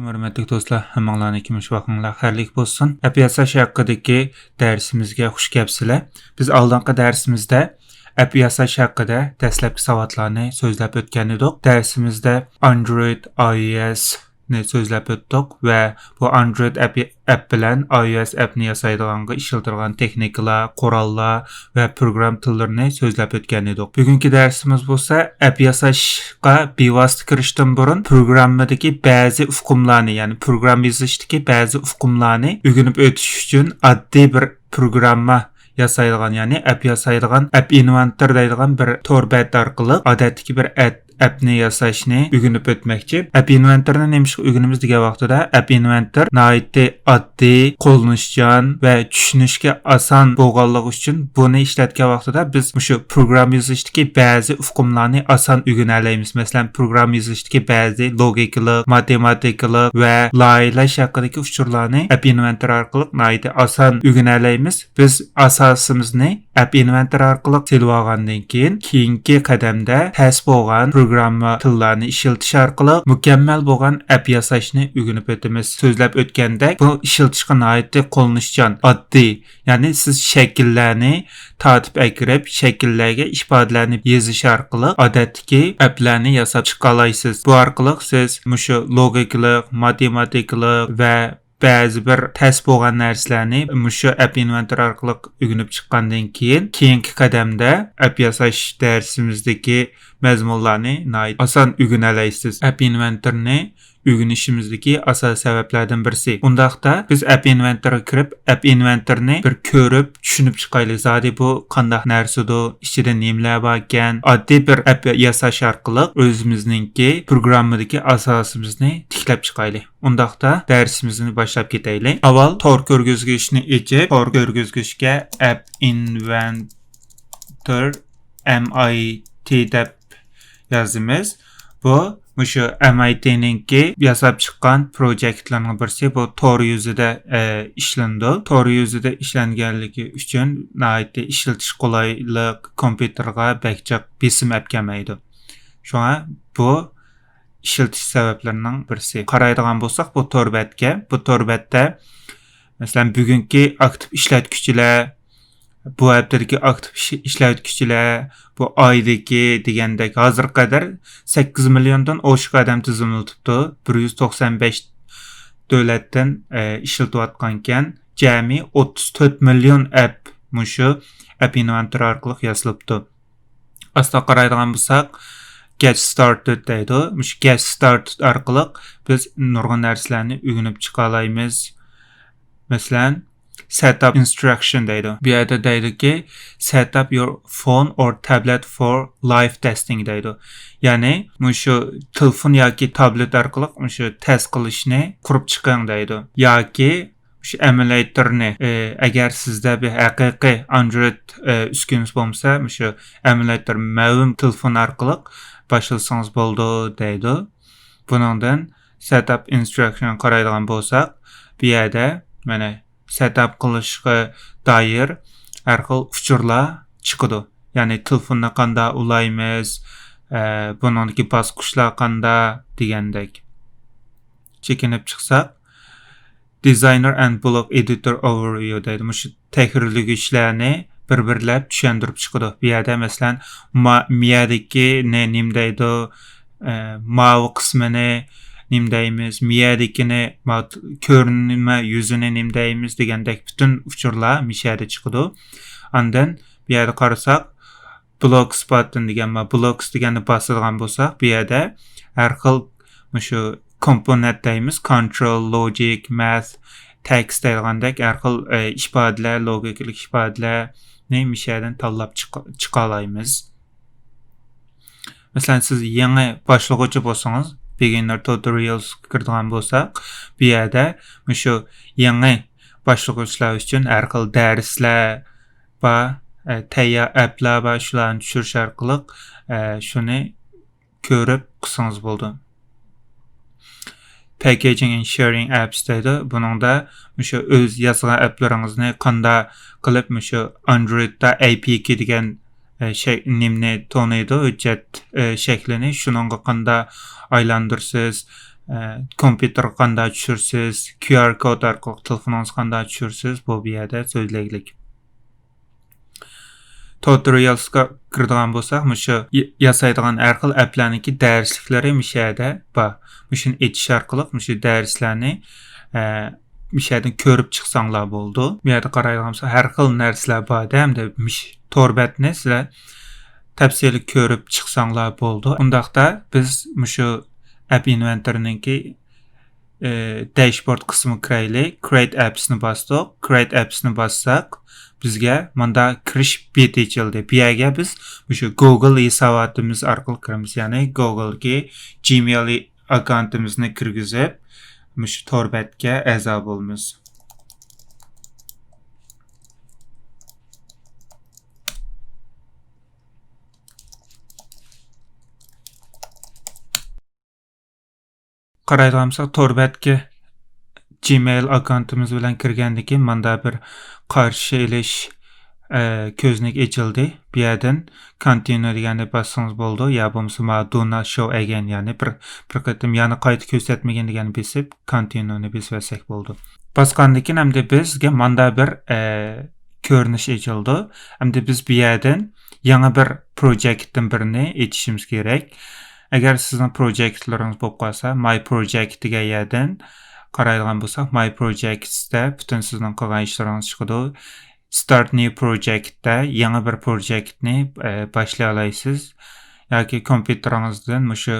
Salam hörmətli dostlar, hammalarına kimish vaqtыңlar xeyirlik bolsun. App yasash haqidagi darsimizga xush kelibsizlar. Biz oldingi darsimizda app yasash haqida dastlabki savatlarni so'zlab o'tgan edik. Darsimizda Android, iOS ni so'zlab o'tdik va bu Android app bilan iOS appni yasaydiganga ishlatilgan texnikalar, qurollar va program tillarini so'zlab o'tgan edik. Bugungi darsimiz bo'lsa app yasashga bevosita kirishdan burun programmadagi ba'zi uqumlarni, ya'ni program yozishdagi ba'zi uqumlarni o'rganib o'tish uchun oddiy bir programma yasaydigan, ya'ni app yasaydigan app inventor deydigan bir tor bet orqali odatdagi bir appni yasashni o'rganib o'tmoqchi. App inventorni nemishga o'rganamiz degan vaqtida app inventor nihoyatda oddiy, qo'llanishchan va tushunishga oson bo'lganligi uchun buni ishlatgan vaqtida biz shu program yozishdagi ba'zi uqumlarni oson o'rgana olamiz. Masalan, program yozishdagi ba'zi logikalik, matematikalar va loyihalar haqidagi uchurlarni app inventor orqali nihoyatda oson o'rgana olamiz. Biz asosimizni app inventor orqali silib olgandan keyingi qadamda tas bo'lgan programma tillarni ishlatish orqali mukammal bo'lgan app yasashni o'rganib o'tamiz. So'zlab o'tgandek, bu ishlatishga nihoyatda qo'llanishchan, oddiy. Ya'ni siz shakllarni tortib akirib, shakllarga ifodalarni yozish orqali odatdagi applarni yasab chiqa olasiz. Bu orqali siz mushu logikalik, matematikalik va ba'zi bir tas bo'lgan narsalarni mushu app inventor orqali o'rganib chiqqandan keyingi qadamda app yasash darsimizdagi mazmunlarni oson o'rgana olasiz. App inventorni o'rganishimizdagi asosiy sabablardan birisi. Undaqda biz app inventorga kirib, app inventorni bir ko'rib, tushunib chiqaylik. Zodi bu qanday narsadir, ichida nimalar bor ekan, oddiy bir app yasash orqali o'zimizningki programmadagi asosimizni tiklab chiqaylik. Undaqda darsimizni boshlab ketaylik. Avval tor ko'rgazgichni ochib, tor ko'rgazgichga app inventor MIT deb yozamiz. Bu shu MIT'ninki yasab chiqqan projektlarning birisi. Bu tor yuzida ishlandi. Tor yuzida ishlanganligi uchun nihoyatda ishlatish qulaylik, kompyuterga bakchaq besim apkamaydi. Shunga bu ishlatish sabablarining birisi. Qaraydigan bo'lsak, bu torbatga, bu torbatda masalan bugungi aktiv ishlatuvchilar, bu haftada aktiv ishlatuvchilar, bu oydagi degandek hozir qadar 8 milliondan oshiq odam tizimlatibdi. 195 davlatdan ishlatayotgan ekan. Jami 34 million app mushu app inventor orqali yasalibdi. Asta qaraydigan bo'lsak, get started deydi. Mush get started orqali biz nurg'un narsalarni o'rganib chiqa olamiz. Masalan, setup instruction deydi. Bu yerda deydiki, set up your phone or tablet for live testing deydi. Ya'ni mushu telefon yoki tablet orqali mushu test qilishni qurib chiqing deydi. Yoki shu emulatorni agar sizda bir haqiqiy Android uskunasi bo'lsa, mushu emulator ma'lum telefon orqali boshlasangiz bo'ldi deydi. Buningdan setup instruction qaraydigan bo'lsak, bu yerda mana setup qilishga doir har xil uchurlar chiqadi. Ya'ni telefonni qanday ulaymiz, buningdagi bosqichlar qanday degandek. Chekinib chiqsak, designer and block editor overview deydi. Shu takrorlagichlarni bir-birlab tushuntirib chiqadi. Bu yerda masalan miyadagi nim deydi, mavi qismini nim deymiz, miyadagini ko'rinma yuzini nim deymiz degandek bütün uchurlar mishada chiqadi. Ondan bu yerda qarasak, blocks button degan blocks deganni bosadigan bo'lsak, bu yerda har xil shu komponent deymiz, control, logic, math, text degandek har xil ifodalar, logikalik ifodalarni mishadan tanlab chiqa olamiz. Masalan, siz yangi boshlag'uvchi bo'lsangiz, beginner tutorials kirdigan bo'lsak, bu yerda shu yangi boshlag'uvchilar uchun har xil darslar va tayyor applar va shularni tushirish orqali shuni ko'rib qilsangiz bo'ldi. Packaging and sharing apps deydi. Buningda shu o'z yozgan applaringizni qanday qilib shu Androidda APK degan nimni tonaydi, hujjat shaklini shuningga qanday aylandirsiz, kompüter qanday tushirsiz, QR kod orqali telefoningiz qanday tushirsiz, bu yerda so'zlaylik. Tutorialsga kiradigan bo'lsak, mushu yasaydigan har xil applarniki darsliklari mishada bor. Mushuni etish orqali mushu darslarni mishadin ko'rib chiqsanglar bo'ldi. Bu yerda qaraydigan bo'lsak, har xil narsalar bor hamda torbatni sizlar tafsili ko'rib chiqsanglar bo'ldi. Undaqda biz mushu app inventoriniki dashboard qismi kiraylik. Create appsni bosdik. Create appsni bossak bizga manda kirish beti ochildi. Bu yerga biz mushu Google hisobotimiz orqali kiramiz. Ya'ni Google'ga Gmail akkauntimizni kirgizib, mushu torbatga a'zo bo'lamiz. Qaraydigan bo'lsak, torbatga Gmail akkauntimiz bilan kirgandan keyin manda bir qarshi elish ko'znik ochildi. Bu yerdan continue deganni bossangiz bo'ldi. Ya bo'lmasa do not show again, ya'ni bir qatam yana qayta ko'rsatmagan deganni besib continue ni bessak bo'ldi. Bosgandan keyin hamda bizga manda bir ko'rinish ochildi. Hamda biz bu yerdan yangi bir projektdan birini etishimiz kerak. Agar sizning projektlaringiz bo'lib qolsa, my project degan yerdan qaraydigan bo'lsak, my projectsda butun sizning qilgan ishlaringiz chiqadi. Start new projectda yangi bir projektni boshlay olasiz. Yoki kompyuteringizdan mushu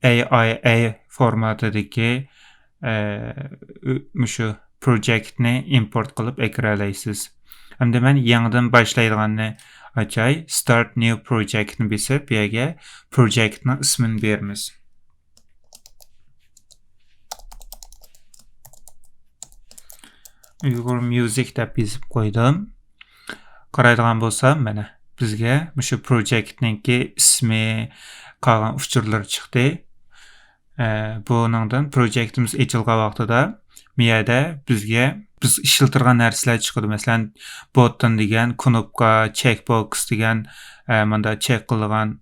AIA formatidagi mushu projektni import qilib ekra olasiz. Hamda men yangidan boshlaydiganni açay, start new projectni besib, bu yerga projectning ismini beramiz. Uyghur Music deb yozib qo'ydim. Qaraydigan bo'lsam, mana bizga mushu projectninki ismi, qolgan uchurlar chiqdi. Buningdan projektimiz ochilgan vaqtida bu yerda bizga biz ishiltirgan narsalar chiqadi. Masalan, button degan knopka, checkbox degan manda check qilgan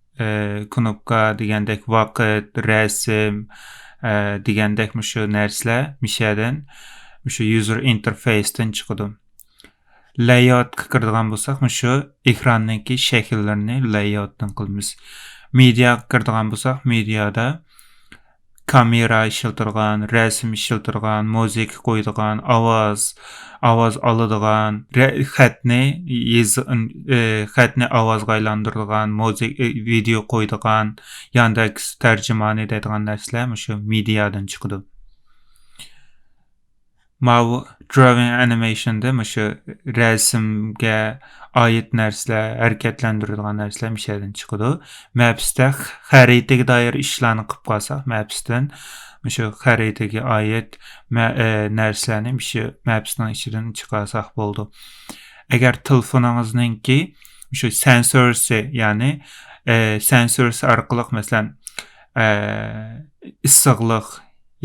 knopka degandek vaqt, rasm degandek mushu narsalar mishadan mushu user interface'dan chiqadi. Layout kiradigan bo'lsak, mushu ekranninki shakllarini layoutdan qilamiz. Media kiradigan bo'lsak, mediada kamera ishiltirgan, rasm ishiltirgan, musiqa qo'yadigan, ovoz oladigan, xatni ovozga aylantiradigan, video qo'yadigan, Yandex tarjimoni deydigan narsalar mushu mediadan chiqadi. Mavu drawing animationda mushu rasmga oid narsalar, harakatlantiradigan narsalar mishadan chiqadi. Mapsda xaritaga doir ishlarni qilib qolsak, Mapsdan mushu xaritaga oid narsalarni mushu Mapsning ichidan chiqarsak bo'ldi. Agar telefoningizningki mushu sensorsi, ya'ni sensorsi orqali masalan issiqlik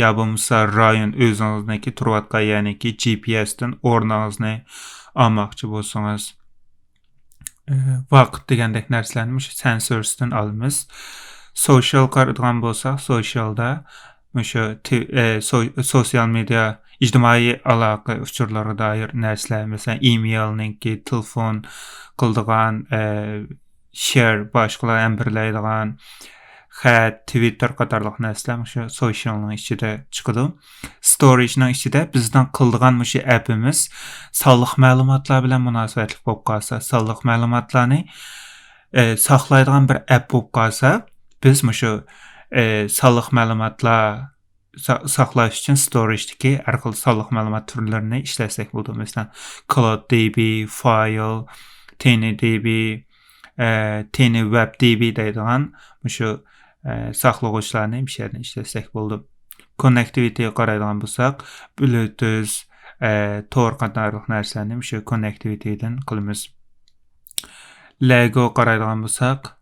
ya bo'lmasa rayon o'zingizniki turayotgan ya'niki GPSdan o'rningizni olmoqchi bo'lsangiz, vaqt degandek narsalarni mushu sensorsdan olamiz. Social qaradigan bo'lsak, socialda mushu sosyal media, ijtimoiy aloqa uchurlariga doir narsalar, masalan, emailninki, telefon qiladigan, share boshqalar birlaydigan, xat, Twitter qatorliq narsalar mushu socialning ichida chiqadi. Storagening ichida bizdan qildigan mushu appimiz sonliq ma'lumotlar bilan munosabatli bo'lib qolsa, sonliq ma'lumotlarni saqlaydigan bir app bo'lib qolsa, biz mushu sonliq ma'lumotlar saqlash uchun storage'dagi har xil sonliq ma'lumot turlarini ishlasak bo'ladi. Masalan, CloudDB, File, TinyDB, TinyWebDB deydigan mushu saqlag'uchlarni bir yerdan ishlasak bo'ldi. Connectivity'ga qaraydigan bo'lsak, Bluetooth, Tor qatorliq narsalarni mushu connectivity'dan qilamiz. Lego qaraydigan bo'lsak,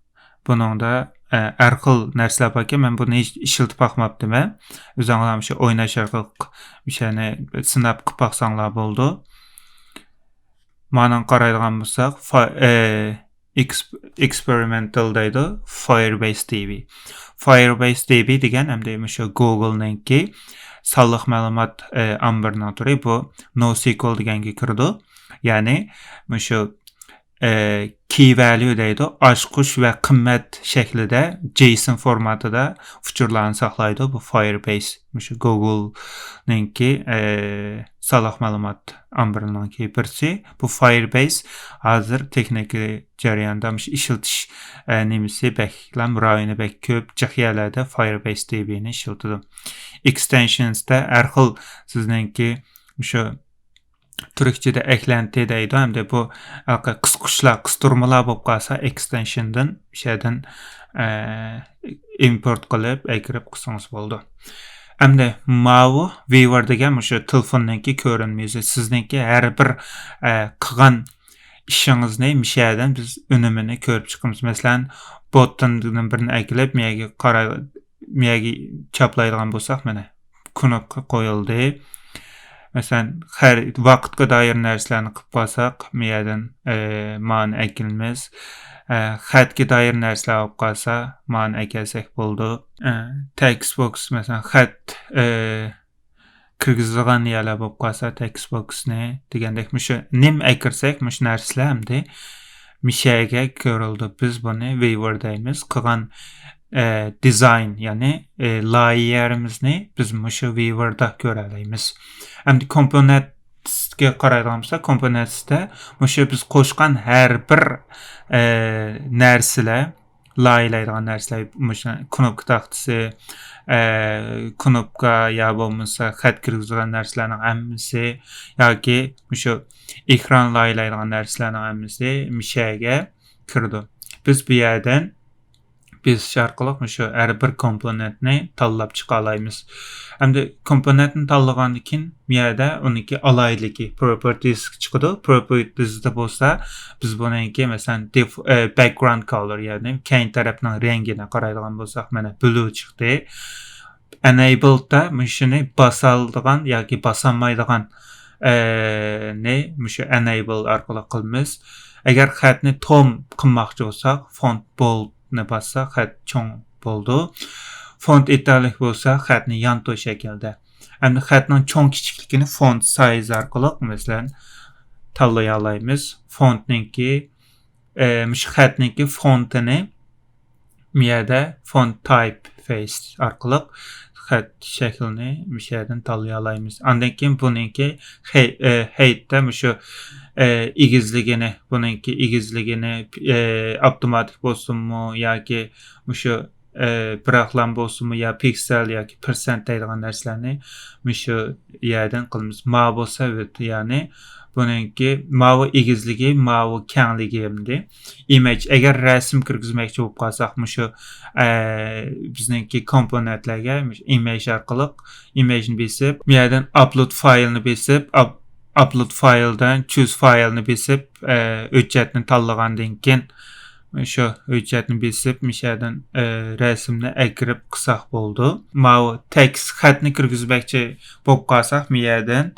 buningda har xil narsalar borki, men buni ishiltib boqmabdim. O'zingizlar shu o'ynash orqali o'shani sinab qilib boqsanglar bo'ldi. Mana qaraydigan bo'lsak, experimental deydi, Firebase TV. Firebase DB degan hamda o'sha Google'ninki sonliq ma'lumot ambardan turib bu NoSQL deganga kirdi. Ya'ni o'sha key value deydi, ochqich va qimmat shaklida JSON formatida uçurlarni saqlaydi. Bu Firebase o'sha Google'ninki sonliq ma'lumot ambarining birisi. Bu Firebase hozir texnik jarayonda ishiltish nimasi beklam rayoni bek ko'p jihalarda Firebase DB'ni ishiltidi. Extensionsda har xil sizningki o'sha Türkçe'de eklenti deydi. Hem de bu qısturmalar bo'lib qolsa extensiondan şeyden import qilib, ekirib qilsangiz bo'ldi. Hem de mavi Weaver degan o'sha telefonniki ko'rinmaydi. Sizningki har bir qilgan ishingizni mishadan biz unumini ko'rib chiqamiz. Masalan, botdan birini eklib, miyaga chaplaydigan bo'lsak, mana knopka qo'yildi. Mesela her vaqtga doir narsalarni qilib qolsak, miyadan ma'ni ekilmez. Xatga doir narsalar olib qolsa, ma'ni ekelsak bo'ldi. Textbox mesela xat kirgizilgan yerlar bo'lib qolsa, textboxni degandek mushu nim ekirsak, mush narsalar hamda mishaga ko'rildi. Biz buni Weaver deymiz. Qilgan design yani loyihalarimizni biz mushu Weaver'da ko'ralaymiz. Hamda komponentga qaraydiganimizda, komponentda mushu biz qo'shgan har bir narsalar, loyihalaydigan narsalar, mushu knopka taxtasi, knopka ya bo'lmasa xat kirgizgan narsalarning hammasi yoki mushu ekran loyihalaydigan narsalarning hammasi mishaga kirdi. Biz bu yerdan biz şarkılık şu her bir komponentni tanlab chiqa olamiz. Hamda komponentni tanlagandan keyin miyada uniki alayligi properties chiqadi. Propertiesda bo'lsa biz buniki masalan background color yani keyin tarafning rangini qaraydigan bo'lsak mana blue chiqdi. Enabledda shuni basaldigan yoki basanmaydigan ne mushu enable orqali qilamiz. Agar xatni tom qilmoqchi bo'lsak, font bold ne bassa xat cho'ng bo'ldi. Font italik bo'lsa xatni yanto shaklda. Endi xatning cho'ng kichikligini font size orqali masalan tanlay olamiz. Fontninki mush xatninki fontini miyada font type face orqali xat shaklini mishadan tanlay olamiz. Undan keyin buningki heightda mushu igizligini, buningki igizligini avtomatik bo'lsinmi yoki mushu biraqlam bo'lsinmi yo piksel yoki percent deydigan narsalarni mushu yerdan qilamiz. Ma bo'lsa ya'ni buningki mavi igizligi, mavi kengligi hamda image agar rasm kirgizmoqchi bo'lib qolsak mushu bizningki komponentlarga image orqali imageni besib, bu yerdan upload faylni besib, upload fayldan choose faylni besib, hujjatni tanlagandan keyin shu hujjatni besib, mishadan rasmni ekirib qilsak bo'ldi. Mavi text xatni kirgizmoqchi bo'lib qolsak, bu yerdan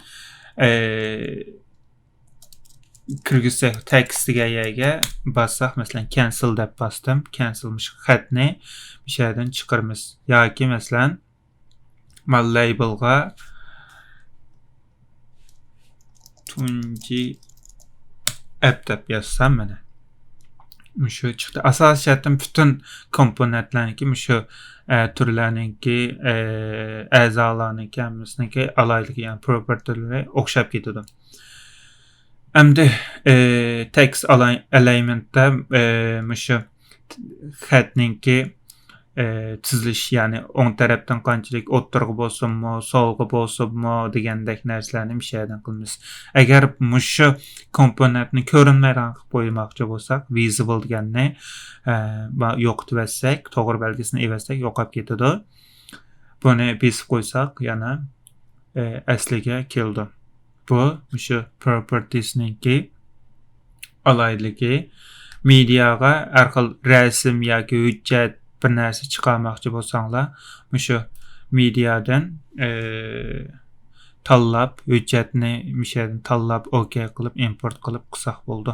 kirgizsak textga yerga bassak, masalan cancel deb bastım. Cancel xatni mishadan chiqaramiz. Yoki masalan mal labelga tunji app deb yazsam mana mushu chiqdi. Asosiy shartim bütün komponentlarniki mushu turlarniki a'zolarniki hammasiniki alayligi yani property'lari o'xshab ketadi. Hamda text alignmentda mushu xatninki tizilish yani o'ng tarafdan qanchalik o'ttirg'i bo'lsinmi, so'lg'i bo'lsinmi degandek narsalarni mishadan qilamiz. Agar mushu komponentni ko'rinmaydigan qilib qo'ymoqchi bo'lsak, visible deganni yo'qotib etsak, to'g'ri belgisini evasak yo'qolib ketadi. Buni besib qo'ysak, yana asliga keldi. Bu mushu propertiesninki alayligi mediaga har xil rasm yoki hujjat bir narsa chiqarmoqchi bo'lsanglar, mushu mediadan tanlab, hujjatni mishadan tanlab OK qilib import qilib qilsak bo'ldi.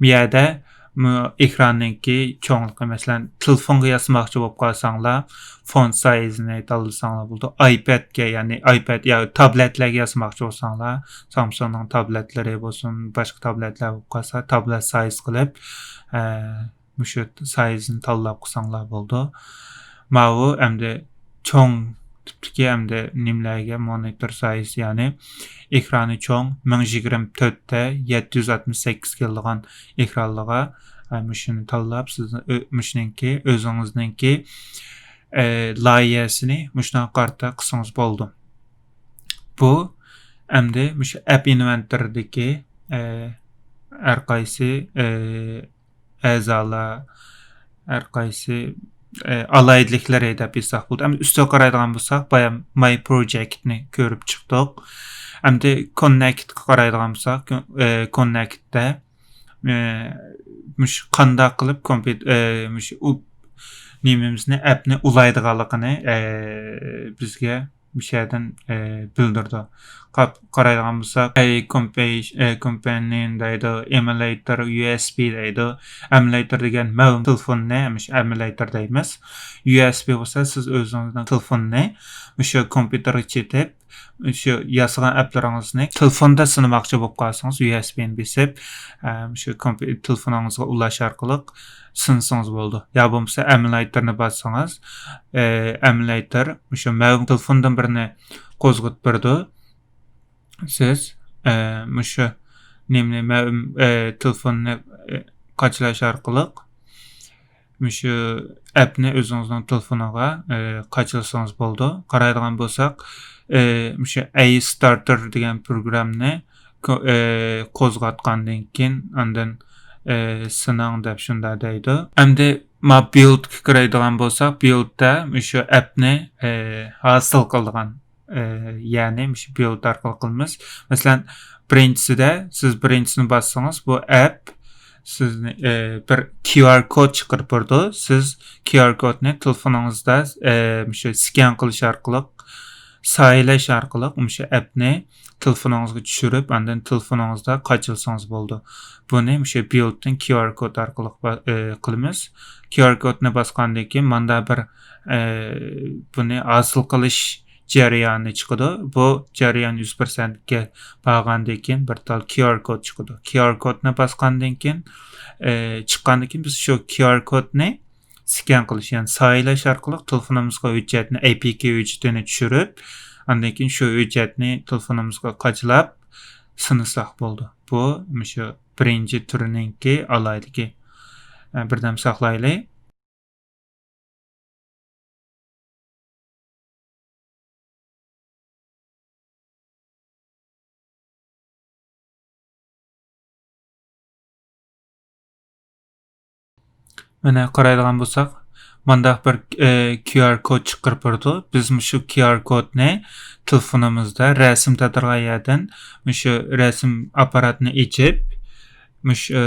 Bu yerda ekranınki çoğunlukla mesela telefonga yazmakçı bolup qalsаңlar, font size-ni tanlasaňlar boldu. iPad'ga, yani iPad ya tabletlerge yazmakçı bolsaňlar, Samsung'un tabletleri bolsun, başka tabletler bolup qalsa, tablet size qılıp, müşü size-ni tanlap qılsaňlar boldu. Mawu emde çoğun tipdeki emde nimlerge monitor size, yani ekranı çoğun 1024'te 768 kilolgan ekranlığa müşünü tanlap siz müşünki özüňizninki layihasini müşüna qarta qısaňyz boldu. Bu emde müşü App Inventor'daki her qaysı əzalar, her qaysı alayidlikler edip bilsək boldu. Hem üstə qaraydigan bolsaq, baya My Project'ni görüp çıktık. Hem de Connect qaraydigan bolsaq, Connect'te müş qanda qılıp müş nimemizni app'ni ulaydiganlygyny bizge bir şeyden bildirdi. Qaraydigan bolsaq, companion deydi, emulator, USB deydi. Emulator degen mövüm telefonni, emulator deymiz. USB bolsa siz özüňizden telefonni şu kompüterge çetip, şu yazılan app'laryňyzy telefonda synamakçy bolup qalsaňyz, USB'ni besip, şu telefonuňyzga ulaş arkaly sınsanız boldu. Ya bolmasa emulatorny bassaňyz, emulator şu mövüm telefondan birini qozgup birdi. Siz şu nemli mövüm telefonu qaçlaş arkaly şu app'ni özüňizden telefonuňa qaçylsaňyz boldu. Qaraydigan bolsaq, şu A-Starter degen programny qozgatgandan keyin andan sınaň dep şunda deydi. Emde ma build qaraydigan bolsaq, build'da şu app'ni hasyl kılgan, yani şu build arkaly kılmaz. Mesela birinciside siz birincisini bassaňyz, bu app siz bir QR kod çıkarıp durdu. Siz QR kodunu telefonuňyzda şu scan kılış arkaly, sayılaş arkaly şu app'ni telefonuňyzga düşürüp, andan telefonuňyzda qaçylsaňyz boldu. Bunu şu build'den QR kod arkaly kılmaz. QR koduna basgandan keyin manda bir bunu hasyl kılış jarayany çıkıdı. Bu jarayan 100%'ga bağlandan keyin bir tal QR kod çıkıdı. QR koduna basgandan keyin çıkgandan keyin biz şu QR kodunu scan kılış, yani sayılaş arkaly telefonumuzga hüccetini, APK hüccetini düşürüp, andan keyin şu hüccetini telefonumuzga qaçylap synasak boldu. Bu şu birinci türüninki alaydiki. Birdem saxlayly. Mana qaraydigan bolsaq, mandaq bir QR kod çıqırıp durdu. Biz şu QR kodni telefonumuzda resim tatargan yerden şu resim aparatını içip,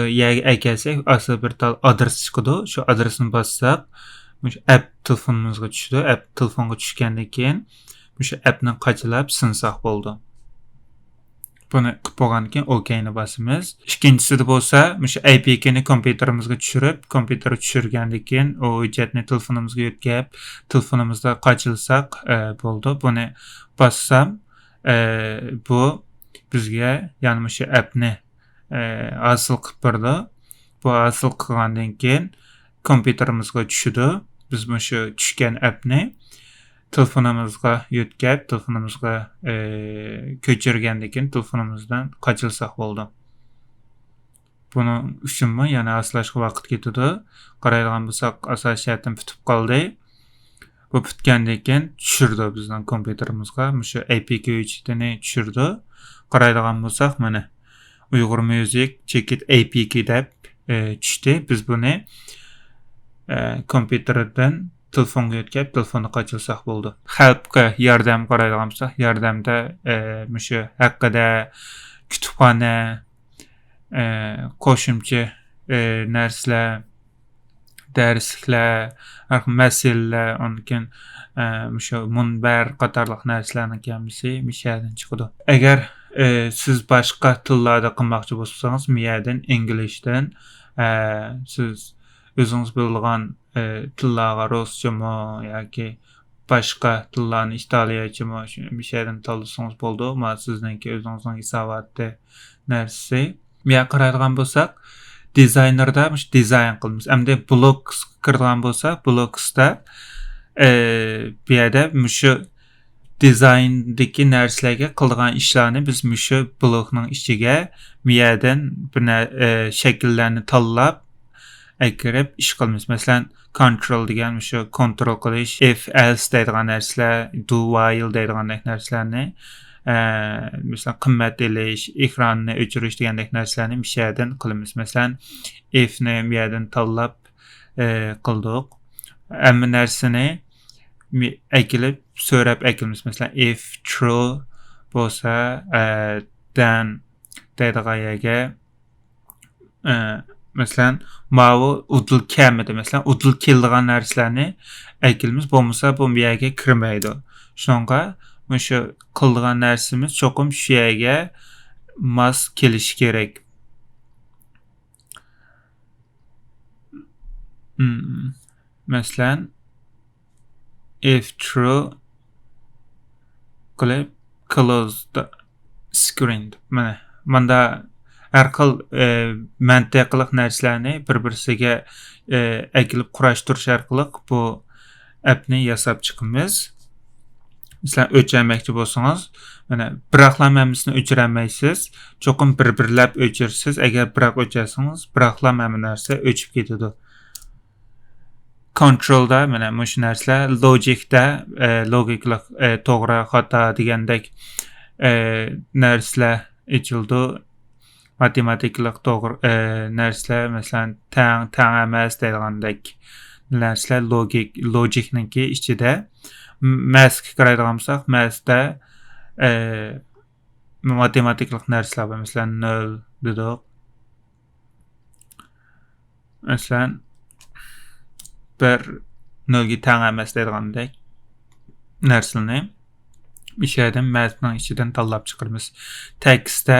yerge ekelsek, asıl bir tal adres çıkıdı. Şu adresini bassaq, app telefonumuzga düşdü. App telefonga düşgenden keyin şu appni qaçylap synsaq boldu. Bunu qıp bolgandan keyin OK'ni basymyz. İkinciside bolsa, şu APK'ni kompüterimizga düşürüp, kompütere düşürgenden keyin o hüccetni telefonumuzga ýetkep, telefonumuzda qaçylsak boldu. Bunu bassam, bu bizge yani şu app'ni hasyl qıp birdi. Bu hasyl qılgandan keyin kompüterimizga düşüdü. Biz şu düşken app'ni telefonumuzga ýetkep, telefonumuzga köçürgenden keyin telefonumuzdan qaçylsak boldu. Bunun üçünmi, yani aslaşga wagt ketdi. Qaraydigan bolsak, asas şertim бүтüp qaldy. Bu bütgenden keyin düşürdi bizden kompüterimizga, şu APK hüccetini düşürdi. Qaraydigan bolsak, mana Uyghur Music Checkit APK dep düşdi. Biz bunu kompüterden telefonga ýetkep, telefonu qaçylsak boldu. Help'ga yardam qaraydigan bolsak, yardamda şu hakkada kütüphane, qoşumçy närsler, dersler, meseleler, onkin şu munber qatarlyk närslerniň kämisi mişäden çykdy. Eger siz başga tillarda qılmakçy bolsaňyz, miýäden, inglişden siz özünüz bildiğin tillarga rusçamı yoki başka tillarni italiyacımı bir şeyden tanısanız boldu. Ama sizningki özünüzning savatli narsasi. Buya qaraydigan bo'lsak, dizaynerda dizayn qilamiz. Endi Blocks kirgan bo'lsa, Blocksda bu yerda shu dizayndagi narsalarga qilgan ishlarni biz shu blokning ichiga bu yerdan shakllarni tanlab kirib ish qilamiz. Masalan, control degan shu kontrol qilish, if else deydigan narsalar, do while deydigan narsalarni mesela qimmat elish, ekranni o'chirish degandek narsalarni bir yerdan qilamiz. Masalan, ifni bir yerdan tanlab qildik. Hamma narsani ekilib, so'rab ekilamiz. Masalan, if true bo'lsa, then deydigan yerga masalan, mavi udul kelmedi. Masalan, udul keldigan narsalarni ekilamiz. Bo'lmasa, bu yerga kirmaydi. Shunga shu qildigan narsamiz cho'qim shu yerga mos kelishi kerak. Masalan, if true qilib close the screen. Mana har xil mantiqli narsalarni bir-birisiga ekilib qurashtirish orqali bu appni yasab chiqamiz. Mesela o'chirmoqchi bo'lsangiz, mana biroqlam hammasini o'chirolmaysiz. Cho'qim bir-birlab o'chirsiz. Agar biroq o'chirsangiz, biroqlam hamma narsa o'chib ketadi. Controlda mana shu narsalar, logicda logiklik to'g'ri xato degandek narsalar ochildi. Matematiklik to'g'ri narsalar, masalan, tang emas degandek narsalar logikniki ichida. Mathga qaraydigan bo'lsak, mathda matematiklik narsalar bor. Masalan, 0 dedik. Masalan, 1 0ga teng emas dedigandek narsalarni bir yerdan mathning ichidan tanlab chiqaramiz. Tekstda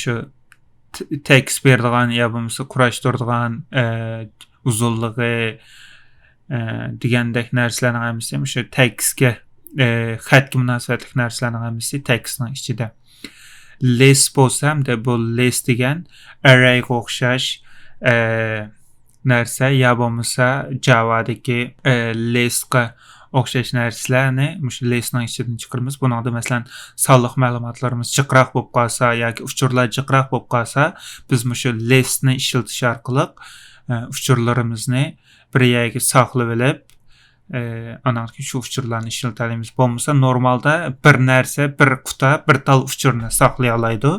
shu tekst beradigan ya bo'lmasa kurashtiradigan uzunligi degandek narsalarning hammasi shu tekstga xatga munosabatli narsalarning hammasi tekstning ichida. List bo'lsa hamda bu list degan arrayga o'xshash narsa ya bo'lmasa Java'dagi listga o'xshash narsalarni shu listning ichidan chiqaramiz. Buningda masalan sonliq ma'lumotlarimiz jiqroq bo'lib qolsa yoki uchurlar jiqroq bo'lib qolsa, biz shu listni ishlatish orqali uchurlarimizni bir yerga saqlab olib, anaqki shu uchurlarni ishlatamiz. Bo'lmasa normalda bir narsa, bir quta, bir tal uchurni saqlay oladi.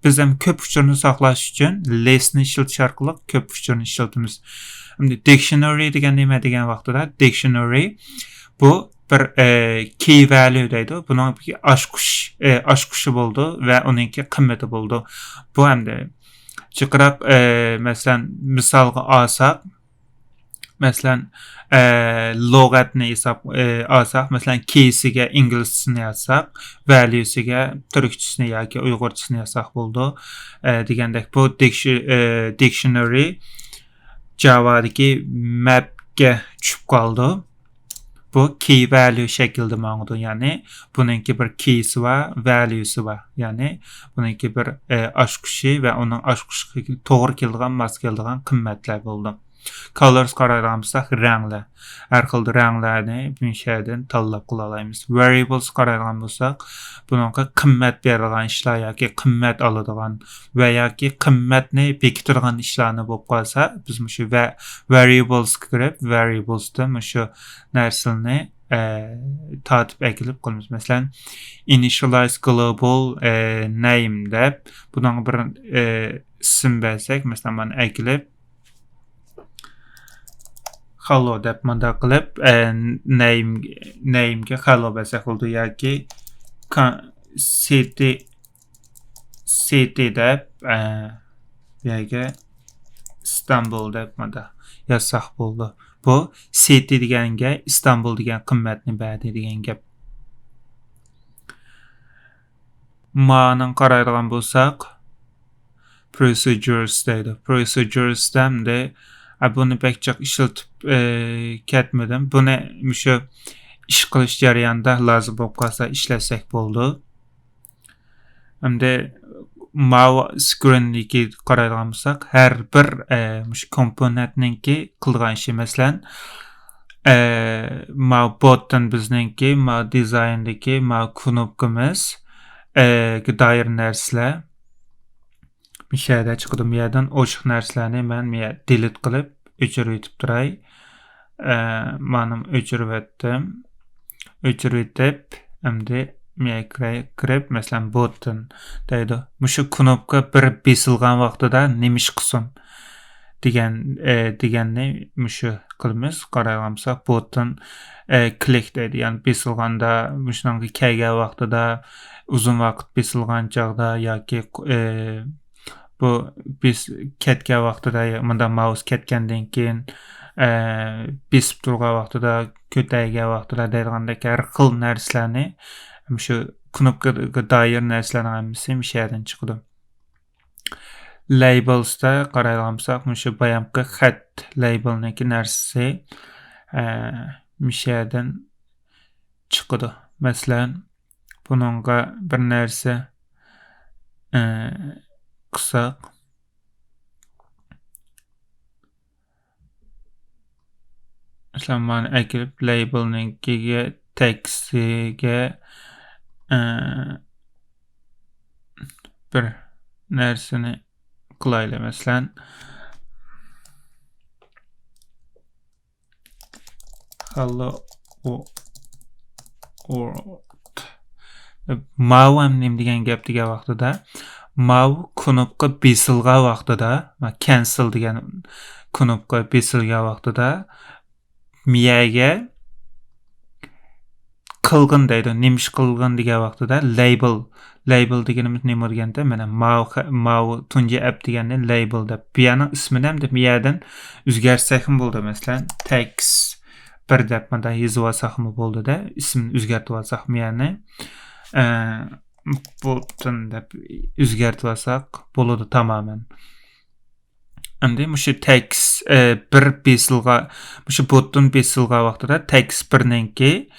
Biz ham ko'p uchurni saqlash uchun listni ishlatish orqali ko'p uchurni ishlatamiz. Endi dictionary degan nima degan vaqtida dictionary bu bir key value deydi. Bunun ochqushi bo'ldi va uningki qimmati bo'ldi. Bu hamda jiqroq masalan misolga olsak, masalan lug'atni hisob olsak, masalan keysiga inglizchisini yozsak, valuesiga turkchisini yoki uyg'urchisini yozsak bo'ldi degandek. Bu dictionary Java'dagi mapga tushib qoldi. Bu key value shaklida mavjud. Ya'ni buningki bir keysi va valuesi var. Ya'ni buningki bir ochqushi va uning ochqushiga to'g'ri keladigan, mos keladigan qimmatlar bo'ldi. Colors qaraydigan bo'lsak, ranglar. Har xil ranglarni bu yerdan tanlab qila olamiz. Variables qaraydigan bo'lsak, buningga qimmat berilgan ishlar yoki qimmat oladigan va yoki qimmatni bekitirgan ishlarni bo'lib qolsa, biz shu variables kirib, variablesda shu narsalarni tatib ekilib qilamiz. Masalan, initialize global name deb buning bir ism bersak, masalan, mana ekilib hello deb manda qilib name'ga hello bersak bo'ldi yoki city deb yoki Istanbul deb manda yozsak bo'ldi. Bu city deganga Istanbul degan qimmatni berdi degan gap. Ma'noni qaraydigan bo'lsak, procedures deydi. Procedures de bunu pek çok işletip ketmedim. Bunu şu iş qilish jarayonida lazım bo'lib qolsa ishlasak bo'ldi. Hamda mau screen'dagi qaraydigan bo'lsak, har bir shu komponentninki qilgan ishi, masalan, mau botdan bizningki, mau dizayndagi mau knopkamiz doir narsalar mishada chiqdi. Bu yerdan o'shiq narsalarni men delete qilib o'chirib yetib turay. Mana o'chirib etdim. O'chirib etib, endi kirib, masalan, button deydi. Mushu knopka bir besilgan vaqtida nima ish qilsin deganni mushu qilamiz. Qaragansak, button click deydi. Ya'ni besilganda, mushunga kelgan vaqtida, uzun vaqt besilgan chog'da yoki bu biz ketgan vaqtida, bunda mouse ketgandan keyin besib turgan vaqtida, ko'taygan vaqtida deyilgandek har xil narsalarni shu knopkaga doir narsalarning hammasi mishadan chiqdi. Labelsda qaraydigan bo'lsak, shu bayamqi xat labelniki narsasi mishadan chiqdi. Masalan, buningga bir narsa qilsak, masalan, mana akilib labelninkiga textiga bir narsani qilaylik. Masalan, hello world. Mau nim degan gap degan vaqtida, mau knopka besilgan vaqtida, cancel degan knopka besilgan vaqtida miyaga qilgin deydi. Nimish qilgin degan vaqtida label deganimiz nima deganda, mana mau tunji app deganni label deb. Bu yerning ismini ham deb miyadan o'zgartsak ham bo'ldi. Masalan, text bir deb mana yozib olsak ham bo'ldi-da, ismini o'zgartib olsak miyani button deb o'zgartib olsak bo'ladi tamoman. Endi mushu text bir besilga, mushu button besilgan vaqtida text birninki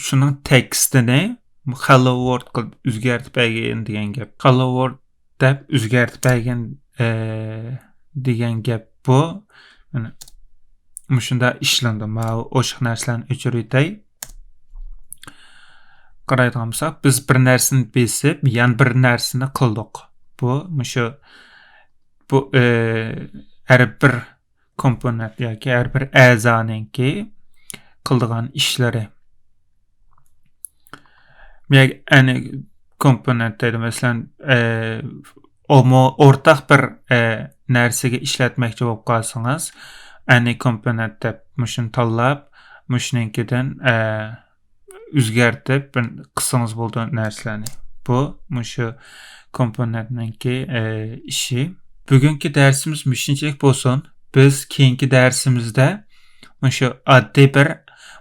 shuning tekstini hello world qilib o'zgartib bergan degan gap. Hello world deb o'zgartib bergan degan gap bu. Mana mushunda ishlandi. Men o'shiq narsalarni o'chirib o'tay. Qaraydigan bo'lsak, biz bir narsani besib, yana bir narsani qildik. Bu har bir komponent yoki har bir a'zoninki qildigan ishlari. Yani komponent deydi. Masalan, o'rtaq bir narsaga ishlatmoqchi bo'lib qolsangiz, ani komponent deb mushuni tanlab, mushuninkidan o'zgartib qilsangiz bo'ldi narsalarni. Bu mushu komponentninki ishi. Bugungi darsimiz shunchalik bo'lsin. Biz keyingi darsimizda mushu oddiy bir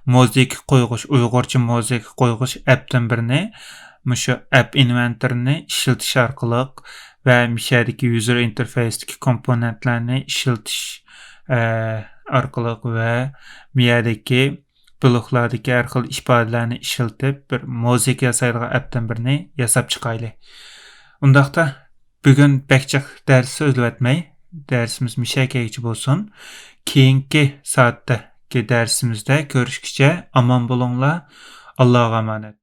muzika qo'yg'ish, Uyg'urcha muzika qo'yg'ish appdan birini, mushu app inventorni ishlatish orqali va mishadagi user interface'dagi komponentlarni ishlatish orqali va miyadagi bloklardagi har xil ifodalarni ishlatib bir muzika yasaydigan appdan birini yasab chiqaylik. Undaqda bugun bakchaq dars so'zlatmay, darsimiz mishakayichi bo'lsin. Keyingi soatdagi darsimizda ko'rishguncha omon bo'linglar. Allohga emanet.